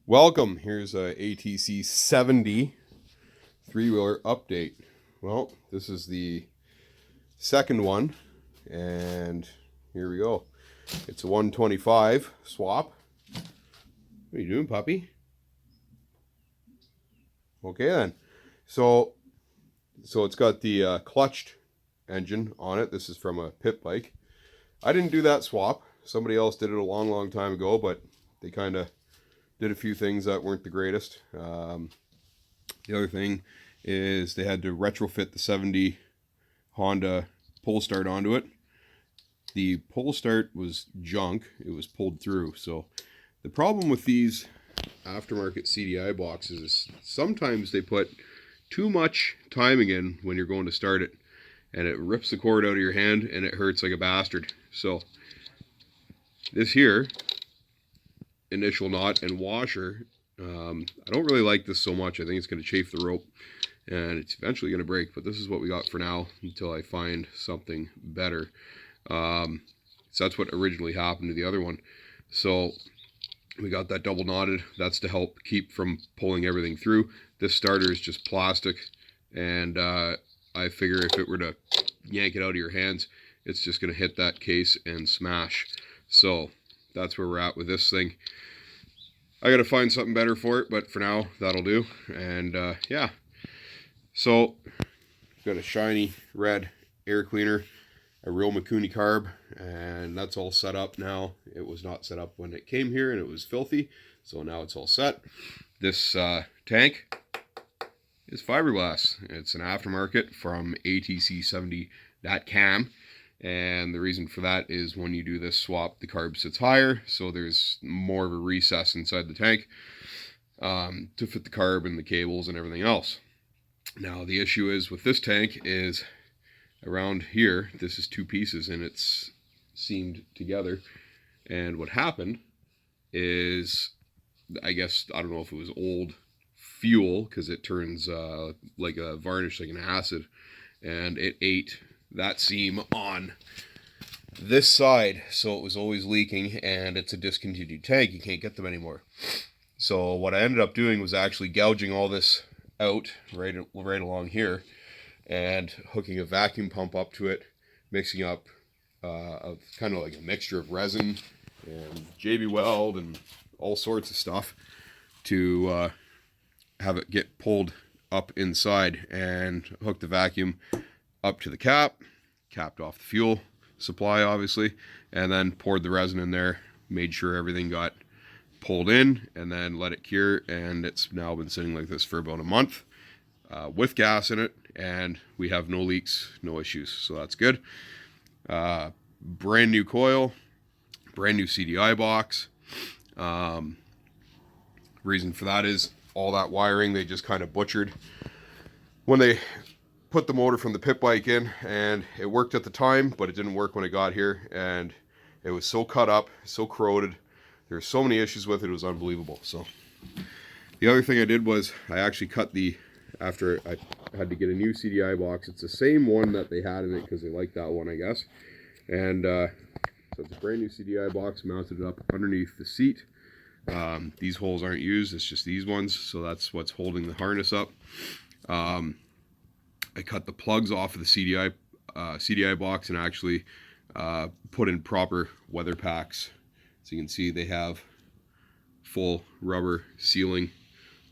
Welcome. Here's a ATC70 three-wheeler update. Well, this is the second one, and here we go. It's a 125 swap. What are you doing, puppy? Okay then. So it's got the clutched engine on it. This is from a pit bike. I didn't do that swap. Somebody else did it a long time ago, but they kind of did a few things that weren't the greatest. The other thing is they had to retrofit the 70 Honda pull start onto it. The pull start was junk. It was pulled through. So the problem with these aftermarket CDI boxes is sometimes they put too much timing in when you're going to start it, and it rips the cord out of your hand and it hurts like a bastard. So this here, initial knot and washer, I don't really like this so much. I think it's going to chafe the rope and it's eventually going to break, but this is what we got for now until I find something better. So that's what originally happened to the other one. So we got that double knotted. That's to help keep from pulling everything through. This starter is just plastic, and I figure if it were to yank it out of your hands, it's just going to hit that case and smash. So that's where we're at with this thing. I got to find something better for it, but for now, that'll do. And yeah, so got a shiny red air cleaner, a real Mikuni carb, and that's all set up now. It was not set up when it came here, and it was filthy, so now it's all set. This tank is fiberglass. It's an aftermarket from ATC70.com. And the reason for that is when you do this swap, the carb sits higher, so there's more of a recess inside the tank to fit the carb and the cables and everything else. Now the issue is with this tank is around here, this is two pieces and it's seamed together. And what happened is, I don't know if it was old fuel, because it turns like a varnish, like an acid, and it ate that seam on this side, so it was always leaking, and it's a discontinued tank. You can't get them anymore. So what I ended up doing was actually gouging all this out right along here and hooking a vacuum pump up to it, mixing up kind of like a mixture of resin and JB Weld and all sorts of stuff to have it get pulled up inside, and hook the vacuum up to the capped off the fuel supply obviously, and then poured the resin in there, made sure everything got pulled in, and then let it cure. And it's now been sitting like this for about a month with gas in it, and we have no leaks, no issues, so that's good. Brand new coil, brand new CDI box. Reason for that is all that wiring they just kind of butchered when they put the motor from the pit bike in, and it worked at the time, but it didn't work when it got here, and it was so cut up, so corroded. There's so many issues with it, it was unbelievable. So the other thing I did was I actually cut after I had to get a new CDI box. It's the same one that they had in it because they liked that one, I guess. And so it's a brand new CDI box, mounted it up underneath the seat. These holes aren't used, it's just these ones, so that's what's holding the harness up. I cut the plugs off of the CDI box and actually put in proper weather packs. So you can see they have full rubber sealing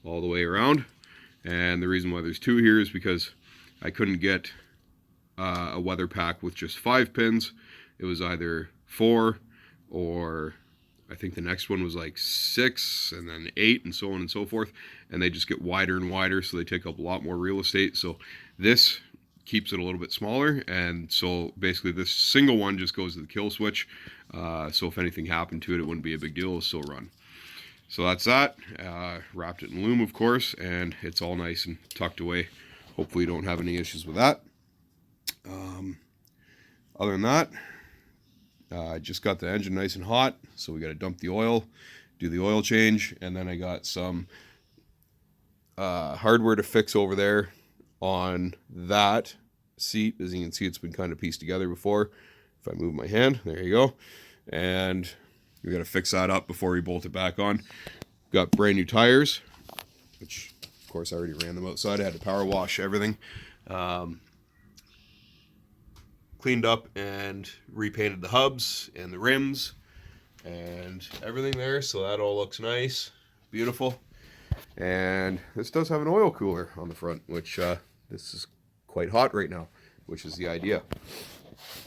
all the way around. And the reason why there's two here is because I couldn't get a weather pack with just 5 pins. It was either 4, or I think the next one was like 6, and then 8, and so on and so forth. And they just get wider and wider, so they take up a lot more real estate. So this keeps it a little bit smaller, and so basically this single one just goes to the kill switch. So if anything happened to it, it wouldn't be a big deal. It'll still run. So that's that. Wrapped it in loom, of course, and it's all nice and tucked away. Hopefully you don't have any issues with that. Other than that, I just got the engine nice and hot, so we got to dump the oil, do the oil change, and then I got some hardware to fix over there on that seat. As you can see, it's been kind of pieced together before. If I move my hand, there you go. And we got to fix that up before we bolt it back on. Got brand new tires, which of course I already ran them outside. I had to power wash everything. Cleaned up and repainted the hubs and the rims and everything there, so that all looks nice, beautiful. And this does have an oil cooler on the front, which this is quite hot right now, which is the idea.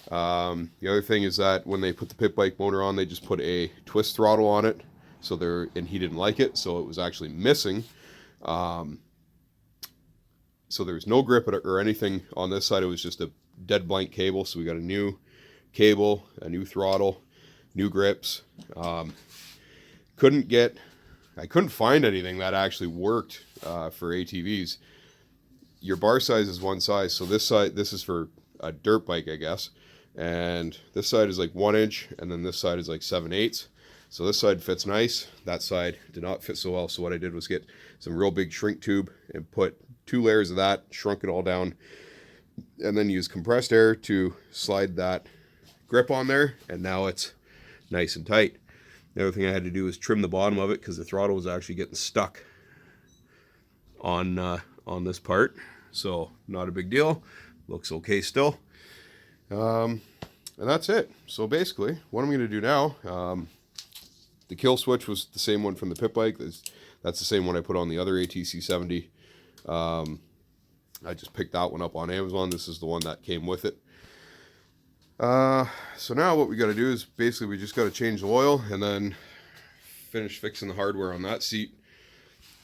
The other thing is that when they put the pit bike motor on, they just put a twist throttle on it, and he didn't like it, so it was actually missing. So there's no grip or anything on this side. It was just a dead blank cable, so we got a new cable, a new throttle, new grips. I couldn't find anything that actually worked for ATVs. Your bar size is one size, so this is for a dirt bike, I guess, and this side is like 1 inch, and then this side is like 7/8. So this side fits nice, that side did not fit so well. So what I did was get some real big shrink tube and put 2 layers of that, shrunk it all down, and then use compressed air to slide that grip on there, and now it's nice and tight. The other thing I had to do was trim the bottom of it because the throttle was actually getting stuck on this part. So not a big deal. Looks okay still. And that's it. So basically, what I'm going to do now, the kill switch was the same one from the pit bike. That's the same one I put on the other ATC70. I just picked that one up on Amazon. This is the one that came with it. So now what we got to do is basically we just got to change the oil and then finish fixing the hardware on that seat.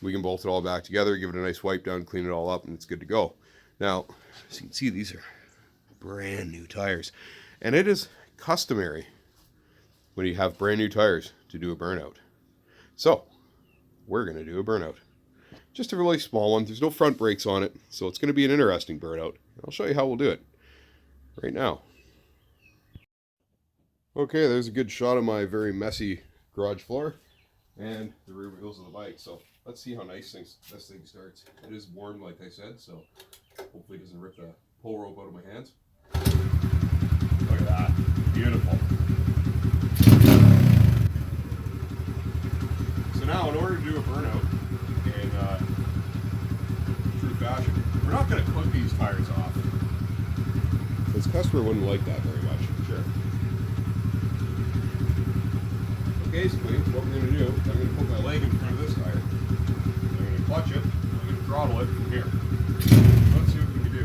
We can bolt it all back together, give it a nice wipe down, clean it all up, and it's good to go. Now, as you can see, these are brand new tires, and it is customary when you have brand new tires to do a burnout. So we're going to do a burnout. Just a really small one. There's no front brakes on it, so it's going to be an interesting burnout. I'll show you how we'll do it right now. Okay, there's a good shot of my very messy garage floor and the rear wheels of the bike. So let's see how nice this thing starts. It is warm, like I said, so hopefully it doesn't rip the pull rope out of my hands. Look at that. Beautiful. So now, in order to do a burnout in true fashion, we're not going to clip these tires off. This customer wouldn't like that very much, sure. Basically, what we're going to do, I'm going to put my leg in front of this tire. I'm going to clutch it. I'm going to throttle it from here. Let's see what we can do.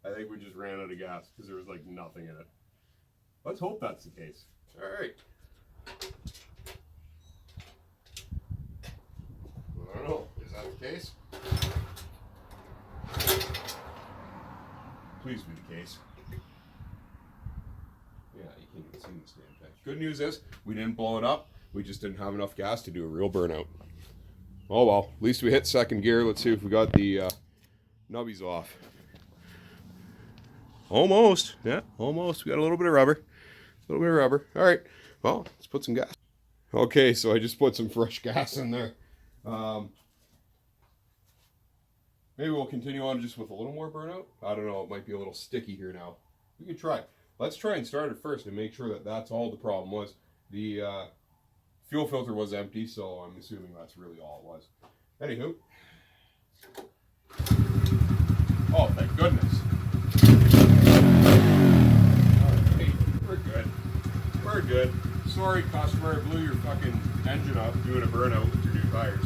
I think we just ran out of gas because there was like nothing in it. Let's hope that's the case. All right. I don't know. Is that the case? Please be the case. Yeah, you can't even see this damn thing. Good news is we didn't blow it up. We just didn't have enough gas to do a real burnout. Oh well, at least we hit second gear. Let's see if we got the nubbies off. Almost. Yeah, almost. We got a little bit of rubber. All right. Well, let's put some gas. Okay, so I just put some fresh gas in there. Maybe we'll continue on just with a little more burnout. I don't know. It might be a little sticky here now. We can try. Let's try and start it first and make sure that that's all the problem was. The fuel filter was empty, so I'm assuming that's really all it was. Anywho. Oh, thank goodness. We're good. Sorry, customer, I blew your fucking engine up doing a burnout with your new tires.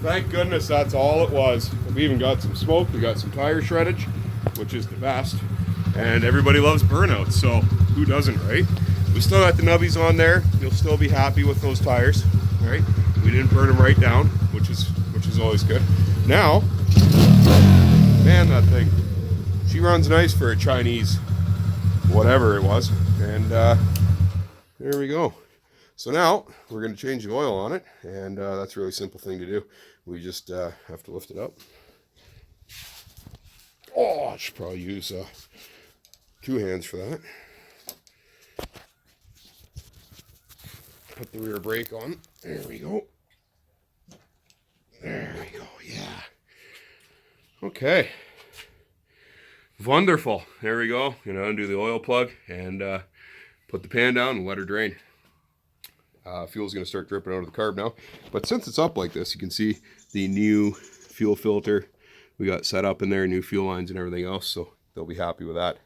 Thank goodness that's all it was. We even got some smoke, we got some tire shreddage, which is the best. And everybody loves burnouts, so who doesn't, right? We still got the nubbies on there. You'll still be happy with those tires, right? We didn't burn them right down, which is always good. Now, man, that thing, she runs nice for a Chinese whatever it was. And there we go. So now we're going to change the oil on it, and that's a really simple thing to do. We just have to lift it up. Oh, I should probably use 2 hands for that. Put the rear brake on. There we go. There we go, yeah. Okay. Wonderful. There we go. Undo the oil plug and put the pan down and let her drain. Fuel's going to start dripping out of the carb now. But since it's up like this, you can see the new fuel filter we got set up in there, new fuel lines and everything else. So they'll be happy with that.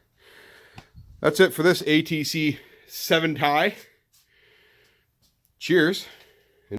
That's it for this ATC70. Cheers.